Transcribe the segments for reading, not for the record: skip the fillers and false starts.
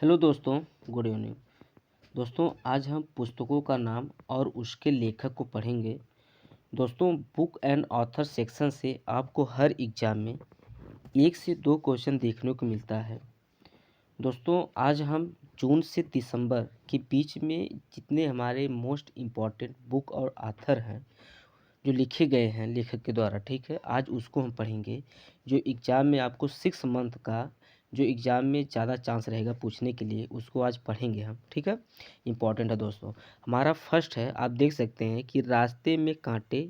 Hello दोस्तों, good evening. दोस्तों, आज हम पुस्तकों का नाम और उसके लेखक को पढ़ेंगे। दोस्तों, बुक एंड ऑथर सेक्शन से आपको हर एग्ज़ाम में 1 से 2 क्वेश्चन देखने को मिलता है। दोस्तों, आज हम जून से दिसंबर के बीच में जितने हमारे मोस्ट इम्पॉर्टेंट बुक और ऑथर हैं, जो लिखे गए हैं लेखक के द्वारा, ठीक है, आज उसको हम पढ़ेंगे। जो एग्ज़ाम में आपको 6 मंथ का जो एग्ज़ाम में ज़्यादा चांस रहेगा पूछने के लिए, उसको आज पढ़ेंगे हम, ठीक है। इम्पॉर्टेंट है दोस्तों। हमारा फर्स्ट है, आप देख सकते हैं कि रास्ते में कांटे,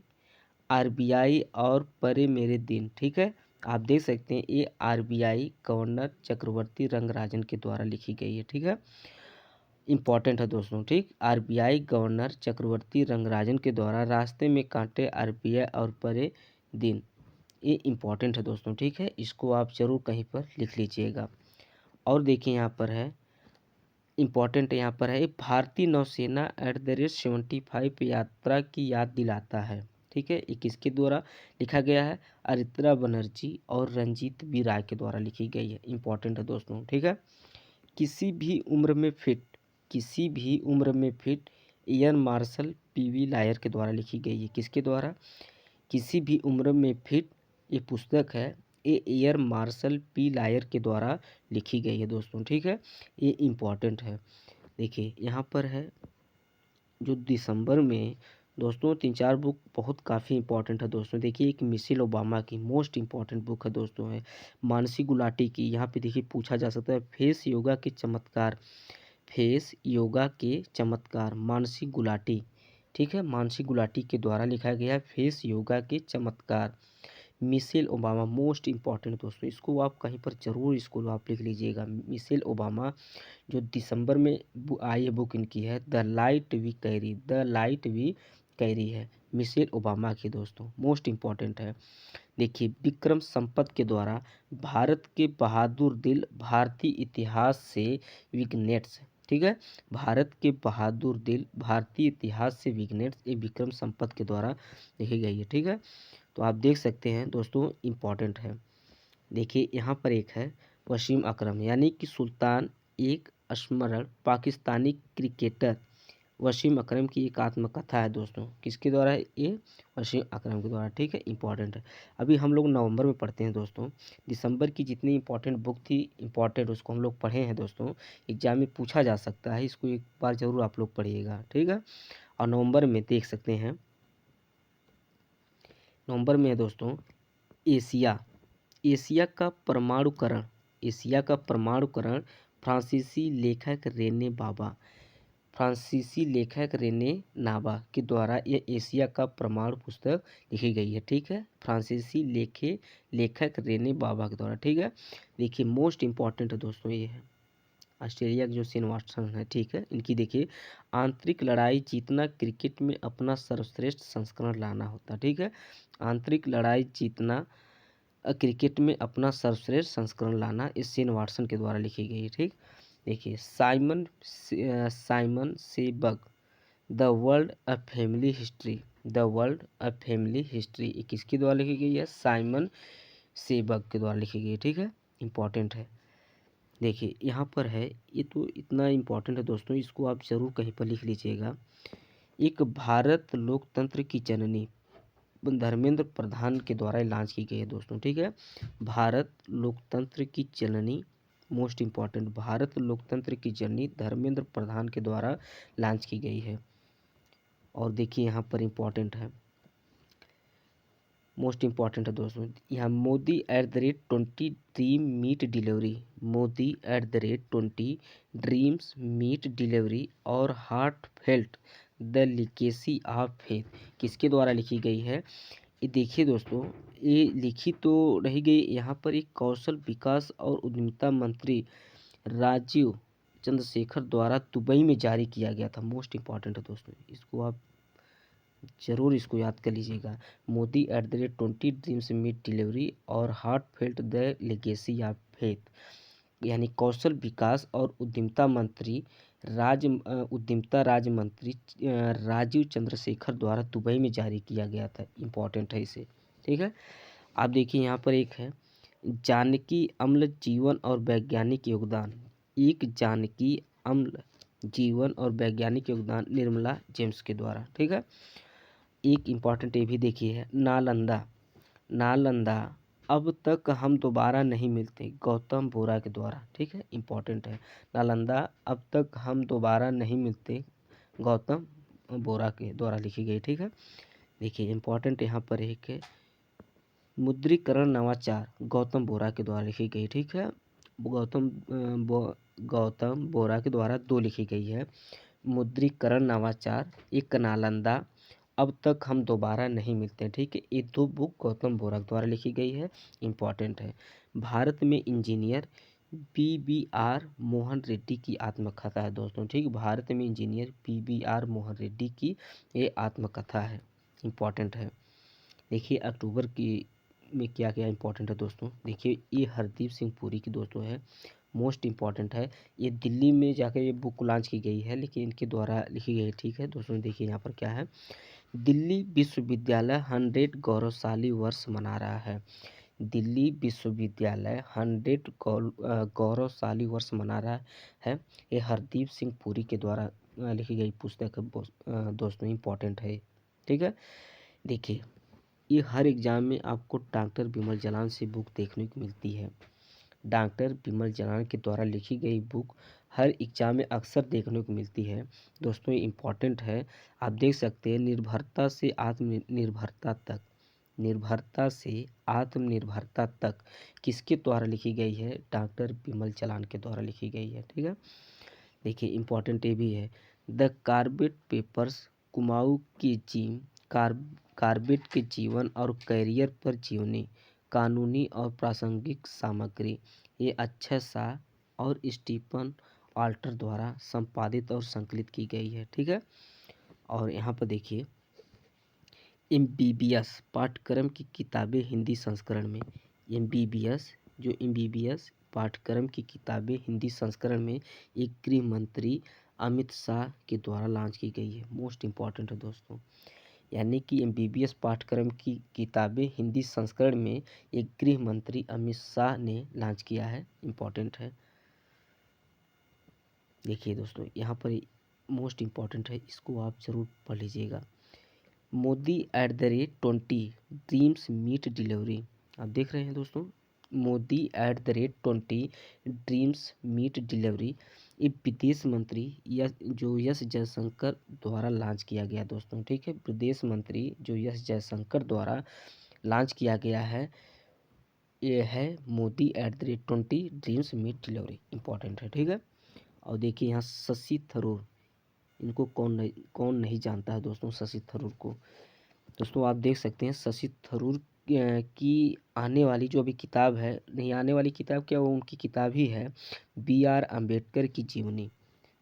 आरबीआई और परे मेरे दिन, ठीक है। आप देख सकते हैं ये आरबीआई गवर्नर चक्रवर्ती रंगराजन के द्वारा लिखी गई है, ठीक है। इम्पॉर्टेंट है दोस्तों, ठीक। आरबीआई गवर्नर चक्रवर्ती रंगराजन के द्वारा रास्ते में कांटे, आरबीआई और परे दिन, ये इम्पॉर्टेंट है दोस्तों, ठीक है। इसको आप ज़रूर कहीं पर लिख लीजिएगा। और देखिए यहाँ पर है, इम्पॉर्टेंट यहाँ पर है, भारतीय नौसेना @75 यात्रा की याद दिलाता है, ठीक है। ये किसके द्वारा लिखा गया है? अरित्रा बनर्जी और रंजीत बी राय के द्वारा लिखी गई है। इम्पॉर्टेंट है दोस्तों, ठीक है। किसी भी उम्र में फिट, किसी भी उम्र में फिट, इयन मार्शल पीवी लायर के द्वारा लिखी गई है। किसके द्वारा? किसी भी उम्र में फिट, ये पुस्तक है, ये एयर मार्शल पी लायर के द्वारा लिखी गई है दोस्तों, ठीक है। ये इम्पॉर्टेंट है। देखिए यहाँ पर है, जो दिसंबर में दोस्तों 3-4 बुक बहुत काफ़ी इंपॉर्टेंट है दोस्तों। देखिए, एक मिशेल ओबामा की मोस्ट इंपॉर्टेंट बुक है दोस्तों, है मानसी गुलाटी की। यहाँ पे देखिए पूछा जा सकता है, फेस योगा के चमत्कार, फेस योगा के चमत्कार, मानसी गुलाटी, ठीक है। मानसी गुलाटी के द्वारा लिखा गया है फेस योगा के चमत्कार। मिशेल ओबामा मोस्ट इम्पॉर्टेंट दोस्तों, इसको आप कहीं पर ज़रूर इसको आप लिख लीजिएगा। मिशेल ओबामा, जो दिसंबर में आई है बुक इनकी है, the light we carry, the light we carry है मिशेल ओबामा की दोस्तों, मोस्ट इम्पॉर्टेंट है। देखिए, विक्रम संपत के द्वारा भारत के बहादुर दिल, भारतीय इतिहास से विग्नेट्स, ठीक है। भारत के बहादुर दिल, भारतीय इतिहास से विग्नेट्स, ये विक्रम संपत के द्वारा लिखी गई है, ठीक है। तो आप देख सकते हैं दोस्तों, इम्पॉर्टेंट है। देखिए यहाँ पर एक है, वसीम अकरम यानी कि सुल्तान, एक स्मरण पाकिस्तानी क्रिकेटर वसीम अकरम की एक आत्मकथा है दोस्तों। किसके द्वारा है ये? वसीम अकरम के द्वारा, ठीक है। इंपॉर्टेंट है। अभी हम लोग नवंबर में पढ़ते हैं दोस्तों। दिसंबर की जितनी इंपॉर्टेंट बुक थी इंपॉर्टेंट, उसको हम लोग पढ़े हैं दोस्तों। एग्जाम में पूछा जा सकता है, इसको एक बार ज़रूर आप लोग पढ़िएगा, ठीक है। और नवंबर में देख सकते हैं, नवंबर में है दोस्तों, एशिया, एशिया का परमाणुकरण, एशिया का परमाणुकरण, फ्रांसीसी लेखक रेने बाबा, फ्रांसीसी लेखक रेने नाबा के द्वारा यह एशिया का परमाणु पुस्तक लिखी गई है, ठीक है। फ्रांसीसी लेखक रेने बाबा के द्वारा, ठीक है। देखिए मोस्ट इम्पॉर्टेंट है दोस्तों, ये है ऑस्ट्रेलिया के जो शेन वाटसन है, ठीक है। इनकी देखिए, आंतरिक लड़ाई जीतना क्रिकेट में अपना सर्वश्रेष्ठ संस्करण लाना होता, ठीक है। आंतरिक लड़ाई जीतना क्रिकेट में अपना सर्वश्रेष्ठ संस्करण लाना, इस शेन वाटसन के द्वारा लिखी गई है, ठीक। देखिए, Simon Sebag, the world a family history, the world a family history, ये किसके द्वारा लिखी गई है? साइमन सेबग के द्वारा लिखी गई है, ठीक है। इंपॉर्टेंट है। देखिए यहाँ पर है, ये तो इतना इम्पोर्टेंट है दोस्तों, इसको आप ज़रूर कहीं पर लिख लीजिएगा। एक भारत लोकतंत्र की जननी, धर्मेंद्र प्रधान के द्वारा लॉन्च की गई है दोस्तों, ठीक है। भारत लोकतंत्र की जननी, मोस्ट इम्पॉर्टेंट, भारत लोकतंत्र की जननी धर्मेंद्र प्रधान के द्वारा लॉन्च की गई है। और देखिए यहाँ पर इम्पॉर्टेंट है, मोस्ट इम्पॉर्टेंट है दोस्तों, यहाँ Modi @20 dream meet delivery, Modi @20 dreams meet delivery और heartfelt the legacy of faith, किसके द्वारा लिखी गई है? ये देखिए दोस्तों, ये लिखी तो रही गई यहाँ पर एक कौशल विकास और उद्यमिता मंत्री राजीव चंद्रशेखर द्वारा दुबई में जारी किया गया था। मोस्ट इम्पॉर्टेंट है दोस्तों, इसको आप ज़रूर इसको याद कर लीजिएगा। मोदी @20 ड्रीम्स मीट डिलीवरी और heartfelt the legacy of faith, यानी कौशल विकास और उद्यमिता मंत्री उद्यमिता राज्य मंत्री राजीव चंद्रशेखर द्वारा दुबई में जारी किया गया था। इम्पॉर्टेंट है इसे, ठीक है। आप देखिए यहाँ पर एक है, जानकी अम्ल जीवन और वैज्ञानिक योगदान, एक जानकी अम्ल जीवन और वैज्ञानिक योगदान निर्मला जेम्स के द्वारा। ठीक है, एक इम्पॉर्टेंट ये भी देखिए है, नालंदा। नालंदा अब तक हम दोबारा नहीं मिलते, गौतम बोरा के द्वारा। ठीक है, इम्पॉर्टेंट है। नालंदा अब तक हम दोबारा नहीं मिलते, गौतम बोरा के द्वारा लिखी गई। ठीक है, देखिए इम्पॉर्टेंट यहाँ पर एक है, मुद्रीकरण नवाचार गौतम बोरा के द्वारा लिखी गई। ठीक है, गौतम बोरा के द्वारा 2 लिखी गई है, मुद्रीकरण नवाचार, एक नालंदा अब तक हम दोबारा नहीं मिलते। ठीक है, ये 2 बुक गौतम बोरा द्वारा लिखी गई है, इम्पॉर्टेंट है। भारत में इंजीनियर PBR मोहन रेड्डी की आत्मकथा है दोस्तों। ठीक, भारत में इंजीनियर PBR मोहन रेड्डी की ये आत्मकथा है, इम्पॉर्टेंट है। देखिए अक्टूबर की में क्या क्या इंपॉर्टेंट है दोस्तों। देखिए ये हरदीप सिंह पुरी की दोस्तों है, मोस्ट इम्पॉर्टेंट है। ये दिल्ली में जाकर ये बुक लॉन्च की गई है, लेकिन इनके द्वारा लिखी गई है। ठीक है दोस्तों, देखिए यहाँ पर क्या है, दिल्ली विश्वविद्यालय 100 गौरवशाली वर्ष मना रहा है। दिल्ली विश्वविद्यालय 100 गौरवशाली वर्ष मना रहा है। ये हरदीप सिंह पुरी के द्वारा लिखी गई पुस्तक है दोस्तों, इम्पॉर्टेंट है। ठीक है, देखिए ये हर एग्ज़ाम में आपको डॉक्टर बिमल जलान से बुक देखने को मिलती है। डॉक्टर बिमल जलान के द्वारा लिखी गई बुक हर एग्जाम में अक्सर देखने को मिलती है दोस्तों, ये इम्पॉर्टेंट है। आप देख सकते हैं, निर्भरता से आत्मनिर्भरता तक, निर्भरता से आत्मनिर्भरता तक किसके द्वारा लिखी गई है, डॉक्टर बिमल जलान के द्वारा लिखी गई है। ठीक है, देखिए इम्पॉर्टेंट ये भी है, द कार्बेट पेपर्स कुमाऊं के कार्बेट के जीवन और कैरियर पर जीवनी, कानूनी और प्रासंगिक सामग्री, ये अच्छा शाह और स्टीफन ऑल्टर द्वारा संपादित और संकलित की गई है। ठीक है, और यहाँ पर देखिए MBBS पाठ्यक्रम की किताबें हिंदी संस्करण में, MBBS पाठ्यक्रम की किताबें हिंदी संस्करण में एक गृह मंत्री अमित शाह के द्वारा लॉन्च की गई है, मोस्ट इम्पॉर्टेंट है दोस्तों। यानी कि MBBS पाठ्यक्रम की किताबें हिंदी संस्करण में एक गृह मंत्री अमित शाह ने लॉन्च किया है, इम्पॉर्टेंट है। देखिए दोस्तों यहाँ पर मोस्ट इम्पॉर्टेंट है, इसको आप ज़रूर पढ़ लीजिएगा। मोदी @20 ड्रीम्स मीट डिलीवरी, आप देख रहे हैं दोस्तों, मोदी @20 ड्रीम्स मीट डिलीवरी, ये विदेश मंत्री जो एस जयशंकर द्वारा लॉन्च किया गया दोस्तों। ठीक है, विदेश मंत्री जो एस जयशंकर द्वारा लॉन्च किया गया है, ये है Modi @20 dreams meet delivery, important है। ठीक है, और देखिए यहाँ शशि थरूर, इनको कौन नहीं जानता है दोस्तों, शशि थरूर को। दोस्तों आप देख सकते हैं शशि थरूर की आने वाली जो अभी किताब है, नहीं आने वाली किताब क्या, वो उनकी किताब ही है, BR अम्बेडकर की जीवनी।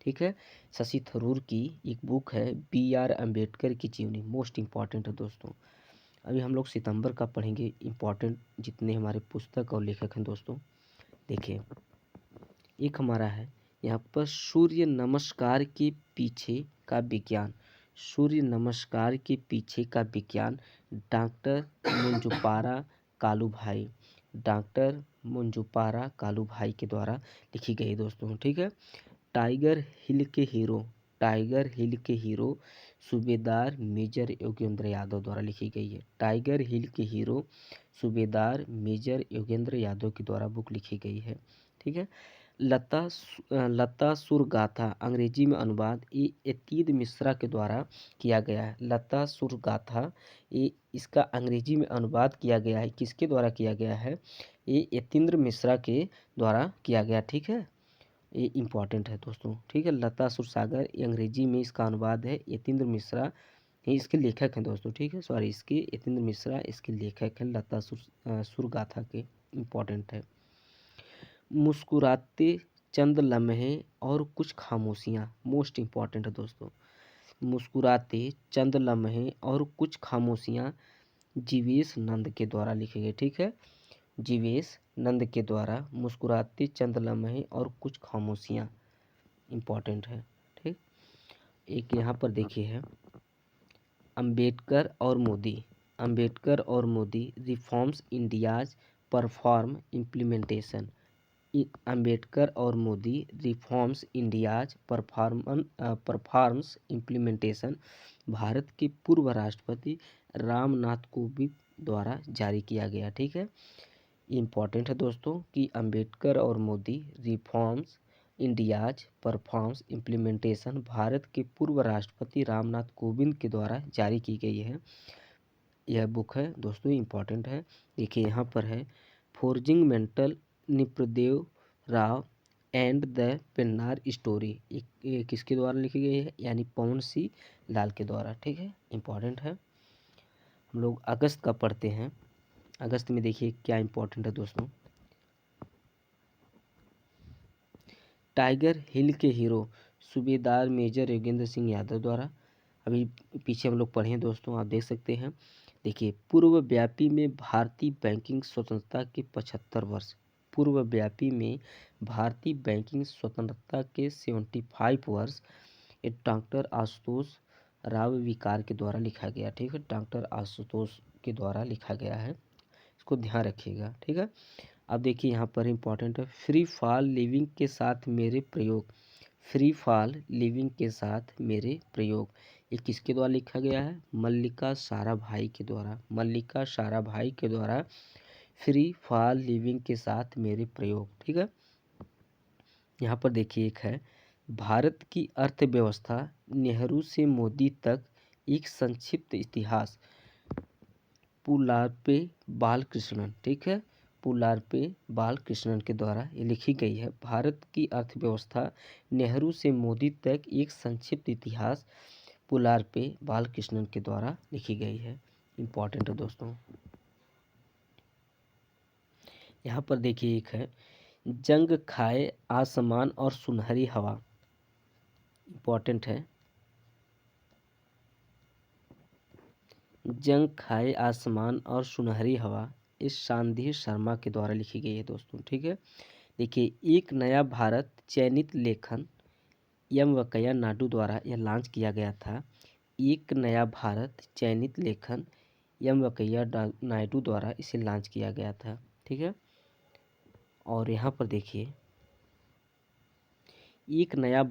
ठीक है, शशि थरूर की एक बुक है BR अम्बेडकर की जीवनी, मोस्ट इम्पॉर्टेंट है दोस्तों। अभी हम लोग सितंबर का पढ़ेंगे, इम्पॉर्टेंट जितने हमारे पुस्तक और लेखक हैं दोस्तों। देखिए एक हमारा है यहाँ पर, सूर्य नमस्कार के पीछे का विज्ञान, सूर्य नमस्कार के पीछे का विज्ञान, डॉक्टर मंजुपारा कालूभाई, डॉक्टर मंजुपारा कालूभाई के द्वारा लिखी गई दोस्तों। ठीक है, टाइगर हिल के हीरो, टाइगर हिल के हीरो सूबेदार मेजर योगेंद्र यादव द्वारा लिखी गई है। टाइगर हिल के हीरो सूबेदार मेजर योगेंद्र यादव के द्वारा बुक लिखी गई है। ठीक है, लता सुरगाथा अंग्रेजी में अनुवाद, ये यतीन्द्र मिश्रा के द्वारा किया गया है। लता सुरगाथा, ये इसका अंग्रेजी में अनुवाद किया गया है, किसके द्वारा किया गया है, ये यतीन्द्र मिश्रा के द्वारा किया गया। ठीक है, ये इम्पॉर्टेंट है दोस्तों। ठीक है, लता सुरसागर, ये अंग्रेजी में इसका अनुवाद है, यतीन्द्र मिश्रा ये इसके लेखक हैं दोस्तों। ठीक है, सॉरी, इसके यतीन्द्र मिश्रा इसके लेखक हैं, लता सुरगाथा के, इम्पॉर्टेंट है। मुस्कुराते चंद लम्हे और कुछ खामोशियाँ, मोस्ट इम्पॉर्टेंट है दोस्तों। मुस्कुराते चंद लम्हे और कुछ खामोशियाँ जीवेश नंद के द्वारा लिखे गए। ठीक है, जीवेश नंद के द्वारा मुस्कुराते चंद लम्हे और कुछ खामोशियाँ, इम्पॉर्टेंट है। ठीक, एक यहाँ पर देखिए है, अंबेडकर और मोदी, अंबेडकर और Modi reforms India's perform implementation, Ambedkar और Modi reforms India's performs implementation Bharat के पूर्व राष्ट्रपति रामनाथ कोविंद द्वारा जारी किया गया। ठीक है, इम्पॉर्टेंट है दोस्तों कि अंबेडकर और Modi reforms India's performs implementation Bharat के पूर्व राष्ट्रपति रामनाथ कोविंद के द्वारा जारी की गई है। यह बुक है दोस्तों, इम्पॉर्टेंट है। देखिए यहाँ पर है forging mental Nipradev Rao and the Pennar story, ये किसके द्वारा लिखी गई है, यानी पवन सिंह लाल के द्वारा। ठीक है, इम्पॉर्टेंट है। हम लोग अगस्त का पढ़ते हैं। अगस्त में देखिए क्या इम्पोर्टेंट है दोस्तों। टाइगर हिल के हीरो सूबेदार मेजर योगेंद्र सिंह यादव द्वारा, अभी पीछे हम लोग पढ़े हैं दोस्तों, आप देख सकते हैं। देखिए पूर्वव्यापी में भारतीय बैंकिंग स्वतंत्रता के 75 वर्ष, पूर्वव्यापी में भारतीय बैंकिंग स्वतंत्रता के 75 वर्ष, ये डॉक्टर आशुतोष राव विकार के द्वारा लिखा गया। ठीक है, डॉक्टर आशुतोष के द्वारा लिखा गया है, इसको ध्यान रखिएगा। ठीक है, अब देखिए यहाँ पर इम्पोर्टेंट है फ्री फॉल लिविंग के साथ मेरे प्रयोग, फ्री फॉल लिविंग के साथ मेरे प्रयोग, ये किसके द्वारा लिखा गया है, मल्लिका साराभाई के द्वारा, मल्लिका साराभाई के द्वारा फ्री फॉल लिविंग के साथ मेरे प्रयोग। ठीक है, यहाँ पर देखिए एक है भारत की अर्थव्यवस्था नेहरू से मोदी तक एक संक्षिप्त इतिहास, पुलारपे बालकृष्णन। ठीक है, पुलारपे बालकृष्णन के द्वारा ये लिखी गई है। भारत की अर्थव्यवस्था नेहरू से मोदी तक एक संक्षिप्त इतिहास, पुलारपे बालकृष्णन के द्वारा लिखी गई है। इम्पॉर्टेंट है दोस्तों। यहाँ पर देखिए एक है जंग खाए आसमान और सुनहरी हवा, इम्पॉर्टेंट है। जंग खाए आसमान और सुनहरी हवा इस शांति शर्मा के द्वारा लिखी गई है दोस्तों। ठीक है, देखिए एक नया भारत चयनित लेखन एम वेंकैया नायडू द्वारा यह लॉन्च किया गया था। एक नया भारत चयनित लेखन एम वेंकैया नायडू द्वारा इसे लॉन्च किया गया था। ठीक है, और यहाँ पर देखिए एक नया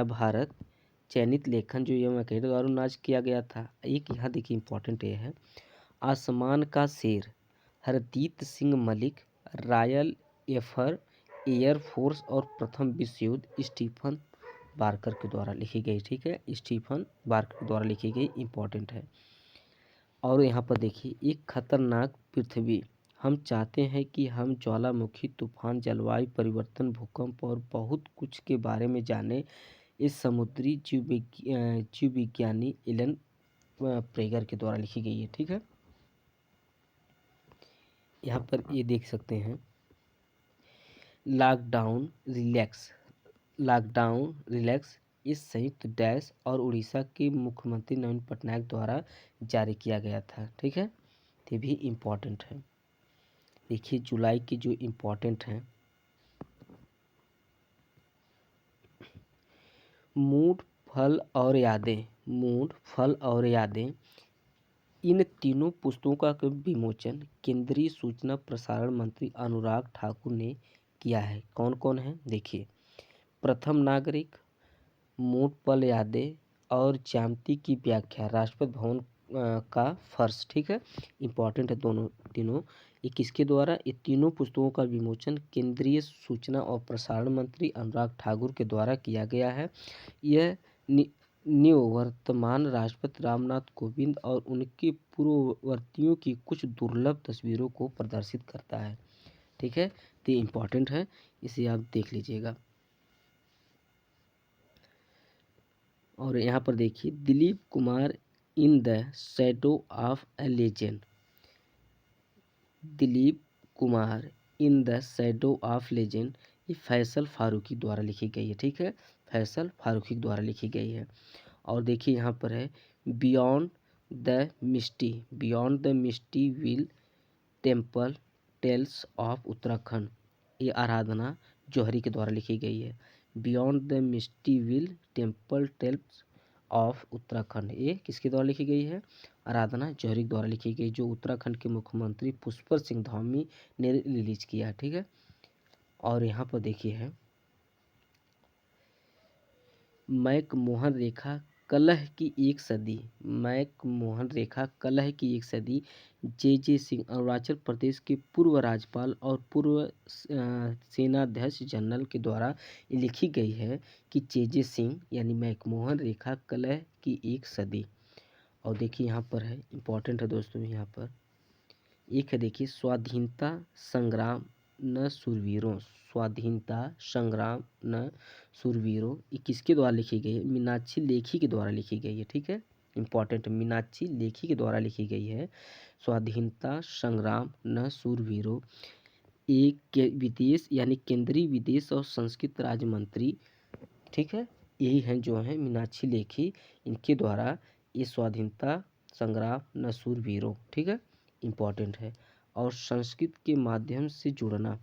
भारत चयनित लेखन जो एम वेंकैया द्वारा लॉन्च किया गया था। एक यहाँ देखिए इम्पोर्टेंट ये है आसमान का शेर Hardeep Singh Malik, royal air force और प्रथम विश्व युद्ध स्टीफन बार्कर के द्वारा लिखी गई। ठीक है, स्टीफन बार्कर के द्वारा लिखी गई, इम्पोर्टेंट है। और यहाँ पर देखिए एक खतरनाक पृथ्वी, हम चाहते हैं कि हम ज्वालामुखी तूफान जलवायु परिवर्तन भूकंप और बहुत कुछ के बारे में जानें, इस समुद्री जीव विज्ञानी एलन प्रेगर के द्वारा लिखी गई है। ठीक है, यहाँ पर ये देख सकते हैं लॉकडाउन रिलैक्स इस संयुक्त डैश और उड़ीसा के मुख्यमंत्री नवीन पटनायक द्वारा जारी किया गया था। ठीक है, ये भी इम्पोर्टेंट है। देखिए जुलाई की जो इम्पोर्टेंट है मूड फल और यादें, इन तीनों पुस्तकों का विमोचन केंद्रीय सूचना प्रसारण मंत्री अनुराग ठाकुर ने किया है। कौन कौन है देखिए, प्रथम नागरिक, मूड पल यादें और ज्यामिति की व्याख्या राष्ट्रपति भवन का फर्श। ठीक है, इम्पॉर्टेंट है दोनों तीनों। ये किसके द्वारा, ये तीनों पुस्तकों का विमोचन केंद्रीय सूचना और प्रसारण मंत्री अनुराग ठाकुर के द्वारा किया गया है। यह वर्तमान राष्ट्रपति रामनाथ कोविंद और उनके पूर्ववर्तियों की कुछ दुर्लभ तस्वीरों को प्रदर्शित करता है। ठीक है, तो ये इम्पॉर्टेंट है, इसे आप देख लीजिएगा। और यहाँ पर देखिए Dilip Kumar in the shadow of A legend, Dilip Kumar in the shadow of legend, ये फैसल फारूकी द्वारा लिखी गई है। ठीक है, फैसल फारूकी द्वारा लिखी गई है। और देखिए यहाँ पर है beyond the misty veil temple tales of Uttarakhand, ये आराधना जौहरी के द्वारा लिखी गई है। Beyond the misty veil temple tales of Uttarakhand, ये किसके द्वारा लिखी गई है, आराधना जौहरी के द्वारा लिखी गई, जो उत्तराखंड के मुख्यमंत्री पुष्कर सिंह धामी ने रिलीज किया। ठीक है, और यहाँ पर देखिए है मैकमोहन रेखा कलह की एक सदी, मैकमोहन रेखा कलह की एक सदी, जे सिंह अरुणाचल प्रदेश के पूर्व राज्यपाल और पूर्व सेनाध्यक्ष जनरल के द्वारा ये लिखी गई है कि जे सिंह यानी मैकमोहन रेखा कलह की एक सदी। और देखिए यहाँ पर है इम्पोर्टेंट है दोस्तों, यहाँ पर एक है देखिए स्वाधीनता संग्राम न शूरवीरों, स्वाधीनता संग्राम न शूरवीरों, ये किसके द्वारा लिखी गई है? मीनाक्षी लेखी के द्वारा लिखी गई है। ठीक है, इम्पॉर्टेंट, मीनाक्षी लेखी के द्वारा लिखी गई है। स्वाधीनता संग्राम न शूरवीरों, एक के विदेश यानी केंद्रीय विदेश और संस्कृति राज्य मंत्री, ठीक है, यही हैं जो हैं मीनाक्षी लेखी, इनके द्वारा ये स्वाधीनता संग्राम न शूरवीरों, ठीक है, इम्पॉर्टेंट है। और संस्कृत के माध्यम से जुड़ना,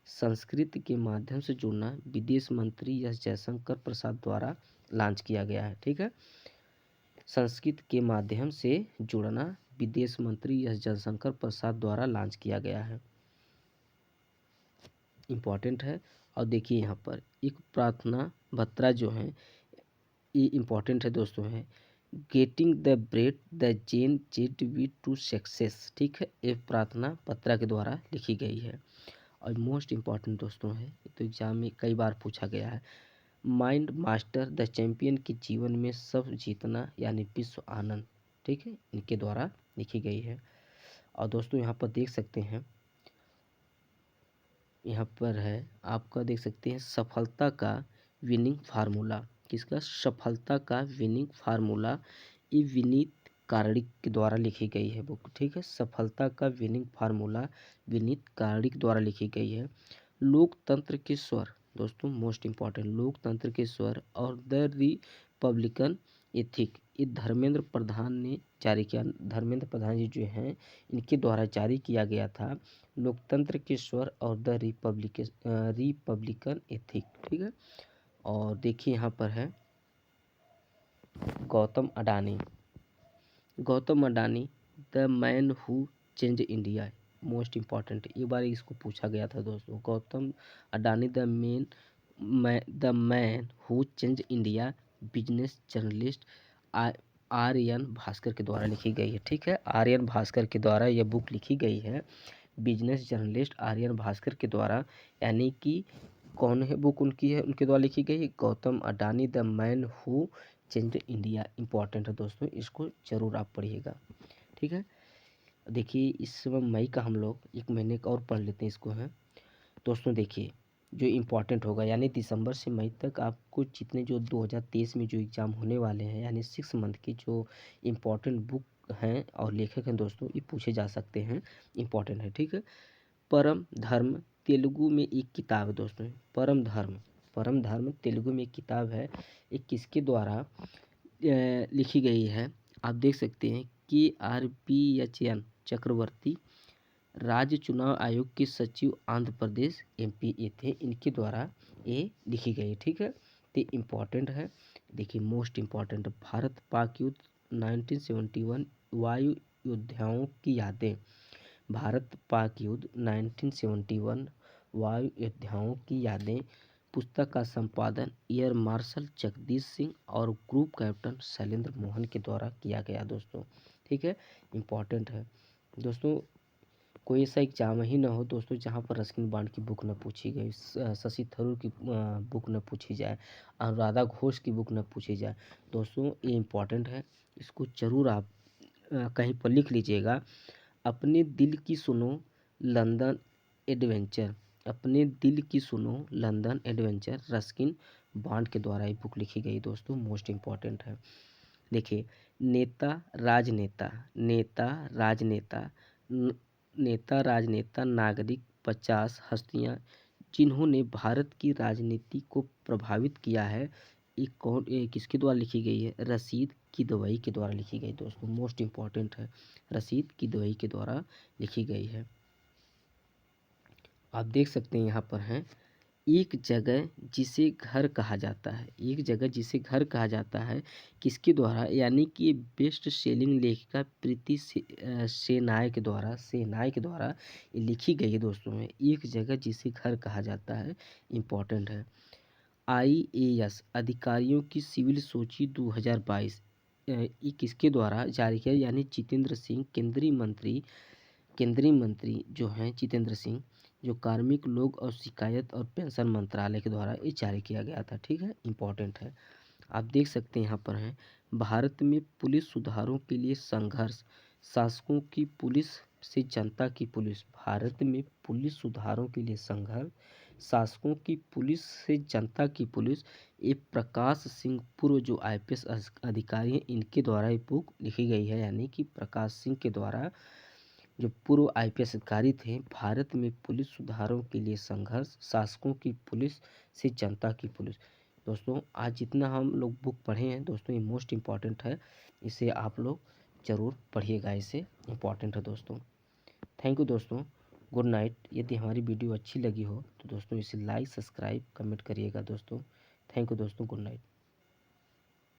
संस्कृत के माध्यम से जुड़ना विदेश मंत्री एस जयशंकर प्रसाद द्वारा लॉन्च किया गया है। ठीक है, संस्कृत के माध्यम से जुड़ना विदेश मंत्री एस जयशंकर प्रसाद द्वारा लॉन्च किया गया है, इम्पॉर्टेंट है। और देखिए यहाँ पर एक प्रार्थना पत्र जो है ये इम्पॉर्टेंट है दोस्तों, है getting the bread the gen Z way to success, ठीक है, ये प्रार्थना पत्रा के द्वारा लिखी गई है। और मोस्ट इम्पॉर्टेंट दोस्तों है, तो एग्जाम में कई बार पूछा गया है, माइंड मास्टर द चैंपियन के जीवन में सब जीतना यानी विश्व आनंद, ठीक है, इनके द्वारा लिखी गई है। और दोस्तों यहाँ पर देख सकते हैं, यहाँ पर है आपका देख सकते हैं सफलता का विनिंग फार्मूला, किसका? सफलता का विनिंग फार्मूला, ये विनीत कार्णिक के द्वारा लिखी गई है बुक, ठीक है, सफलता का विनिंग फार्मूला विनीत कार्णिक द्वारा लिखी गई है। लोकतंत्र के स्वर दोस्तों, मोस्ट इम्पॉर्टेंट, लोकतंत्र के स्वर और द रिपब्लिकन एथिक, ये धर्मेंद्र प्रधान ने जारी किया, धर्मेंद्र प्रधान जी जो हैं इनके द्वारा जारी किया गया था, लोकतंत्र के स्वर और द रिपब्लिकन एथिक, ठीक है। और देखिए यहाँ पर है Gautam Adani, Gautam Adani the man who change India, most important, एक बार इसको पूछा गया था दोस्तों, Gautam Adani the man who change India, business journalist Aryan Bhaskar के द्वारा लिखी गई है। ठीक है, आर्यन भास्कर के द्वारा यह बुक लिखी गई है, बिजनेस जर्नलिस्ट आर्यन भास्कर के द्वारा, यानी कि कौन है बुक उनकी है, उनके द्वारा लिखी गई है, Gautam Adani the man who change India, important है दोस्तों, इसको जरूर आप पढ़िएगा। ठीक है, देखिए इस समय मई का हम लोग एक महीने का और पढ़ लेते हैं इसको, है दोस्तों। देखिए जो इम्पोर्टेंट होगा यानी दिसंबर से मई तक आपको जितने जो 2023 में जो एग्ज़ाम होने वाले हैं यानी 6 मंथ की जो इम्पोर्टेंट बुक हैं और लेखक हैं दोस्तों, ये पूछे जा सकते हैं, इम्पोर्टेंट है। ठीक है, परम धर्म तेलुगु में एक किताब है दोस्तों, परम धर्म, परम धर्म तेलुगु में एक किताब है, ये किसके द्वारा लिखी गई है? आप देख सकते हैं कि RPHN चक्रवर्ती, राज्य चुनाव आयोग के सचिव आंध्र प्रदेश MP ये थे, इनके द्वारा ये लिखी गई। ठीक है, तो इम्पॉर्टेंट है। देखिए मोस्ट इम्पॉर्टेंट, भारत पाक युद्ध 1971 वायु योद्धाओं की यादें, भारत पाक युद्ध 1971 वायु योद्धाओं की यादें, पुस्तक का संपादन एयर मार्शल जगदीश सिंह और ग्रुप कैप्टन शैलेंद्र मोहन के द्वारा किया गया दोस्तों। ठीक है, इम्पॉर्टेंट है दोस्तों, कोई ऐसा एग्जाम ही ना हो दोस्तों जहाँ पर रस्किन बॉन्ड की बुक न पूछी गई, शशि थरूर की बुक न पूछी जाए, अनुराधा घोष की बुक न पूछी जाए दोस्तों, ये इम्पॉर्टेंट है, इसको जरूर आप कहीं पर लिख लीजिएगा। अपने दिल की सुनो लंदन एडवेंचर, अपने दिल की सुनो लंदन एडवेंचर, रस्किन बॉन्ड के द्वारा ये बुक लिखी गई दोस्तों, मोस्ट इम्पॉर्टेंट है। देखिए नेता राजनेता, नेता राजनेता, नेता राजनेता नागरिक 50 हस्तियां जिन्होंने भारत की राजनीति को प्रभावित किया है, ये कौन, ये किसके द्वारा लिखी गई है? रशीद किदवई के द्वारा लिखी गई दोस्तों, मोस्ट इम्पॉर्टेंट है, रशीद किदवई के द्वारा लिखी गई है। आप देख सकते हैं यहाँ पर हैं एक जगह जिसे घर कहा जाता है, एक जगह जिसे घर कहा जाता है, किसके द्वारा, यानी कि बेस्ट सेलिंग लेखिका प्रीति सेनाय के द्वारा ये लिखी गई है दोस्तों में। एक जगह जिसे घर कहा जाता है, इम्पोर्टेंट है। IAS अधिकारियों की सिविल सूची 2022 ये किसके द्वारा जारी किया, यानी जितेंद्र सिंह, केंद्रीय मंत्री जो हैं जितेंद्र सिंह, जो कार्मिक लोक और शिकायत और पेंशन मंत्रालय के द्वारा ये जारी किया गया था। ठीक है, इम्पोर्टेंट है। आप देख सकते हैं यहाँ पर है, भारत में पुलिस सुधारों के लिए संघर्ष, शासकों की पुलिस से जनता की पुलिस। भारत में पुलिस सुधारों के लिए संघर्ष, शासकों की पुलिस से जनता की पुलिस। ये प्रकाश सिंह, पूर्व जो IPS अधिकारी हैं, इनके द्वारा ये बुक लिखी गई है, यानी कि प्रकाश सिंह के द्वारा, जो पूर्व IPS अधिकारी थे। भारत में पुलिस सुधारों के लिए संघर्ष, शासकों की पुलिस से जनता की पुलिस। दोस्तों आज जितना हम लोग बुक पढ़े हैं दोस्तों, ये मोस्ट इम्पॉर्टेंट है, इसे आप लोग ज़रूर पढ़िएगा, इसे इम्पॉर्टेंट है दोस्तों। थैंक यू दोस्तों, गुड नाइट। यदि हमारी वीडियो अच्छी लगी हो तो दोस्तों इसे लाइक, सब्सक्राइब, कमेंट करिएगा दोस्तों। थैंक यू दोस्तों, गुड नाइट।